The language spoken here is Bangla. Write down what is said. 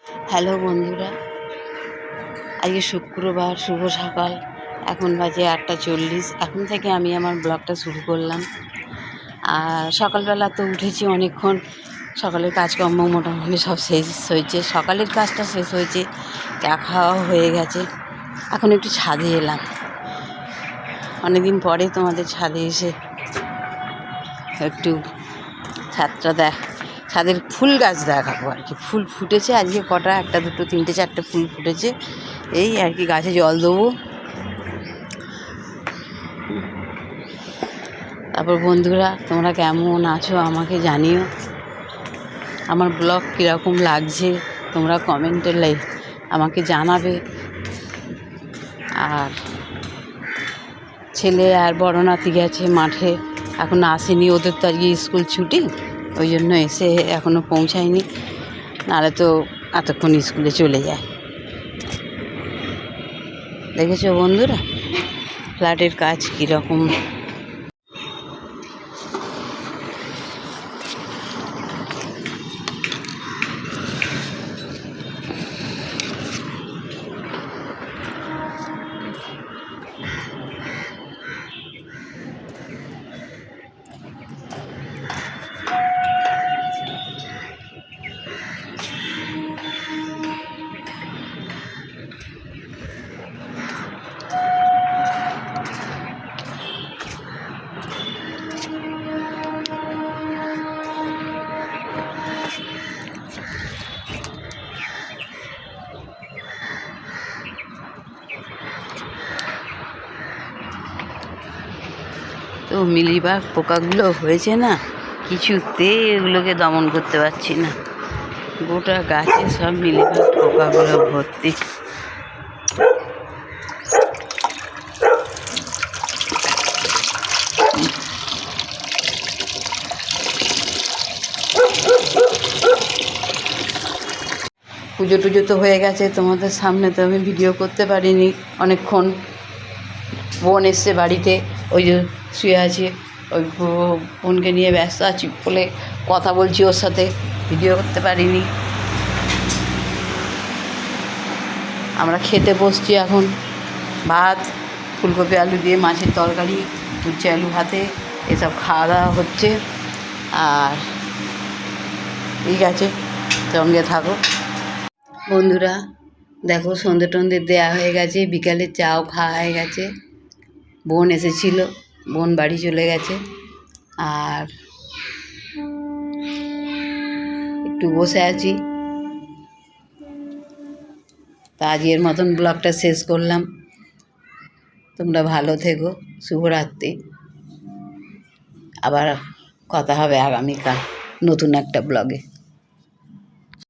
হ্যালো বন্ধুরা, আজকে শুক্রবার, শুভ সকাল। এখন বাজে 8:40। এখন থেকে আমি আমার ব্লগটা শুরু করলাম। আর সকালবেলা তো উঠেছি অনেকক্ষণ, সকালের কাজকর্ম মোটামুটি সব শেষ হয়েছে। সকালের কাজটা শেষ হয়েছে, চা খাওয়াও হয়ে গেছে। এখন একটু ছাদে এলাম, অনেকদিন পরে তোমাদের ছাদে এসে একটু ছাদের ফুল গাছ দেখাবো আর কি। ফুল ফুটেছে আজকে কটা, একটা দুটো তিনটে চারটে ফুল ফুটেছে, এই আর কি। গাছে জল দেবো। তারপর বন্ধুরা, তোমরা কেমন আছো আমাকে জানিও। আমার ব্লগ কীরকম লাগছে তোমরা কমেন্টে আমাকে জানাবে। আর ছেলে আর বড় নাতি গেছে মাঠে, এখন আসেনি। ওদের তো আজকে স্কুল ছুটি, ওই জন্য এসে এখনও পৌঁছায়নি, নাহলে তো এতক্ষণ স্কুলে চলে যায়। দেখেছো বন্ধুরা ফ্ল্যাটের কাজ কীরকম। তো মিলিবাগ পোকাগুলো হয়েছে না, কিছুতে এগুলোকে দমন করতে পারছি না। গোটা গাছে সব মিলিবাগ পোকাগুলো ভর্তি। পুজো টুজো তো হয়ে গেছে, তোমাদের সামনে তো আমি ভিডিও করতে পারিনি অনেকক্ষণ। বোন এসছে বাড়িতে, ওই যে শুয়ে আছে, ওই বোনকে নিয়ে ব্যস্ত আছি বলে কথা বলছি ওর সাথে, ভিডিও করতে পারিনি। আমরা খেতে বসছি এখন। ভাত, ফুলকপি আলু দিয়ে মাছের তরকারি, উচ্ছে আলু ভাতে, এসব খাওয়া দাওয়া হচ্ছে। আর ঠিক আছে, সঙ্গে থাকো বন্ধুরা। দেখো সন্ধে টন্ধে দেওয়া হয়ে গেছে, বিকালে চাও খাওয়া হয়ে গেছে। বোন এসেছিল, বোন বাড়ি চলে গেছে। আর একটু বসে আছি। তা আজকের মতন ব্লগটা শেষ করলাম। তোমরা ভালো থেকো, শুভরাত্রি। আবার কথা হবে আগামীকাল নতুন একটা ব্লগে।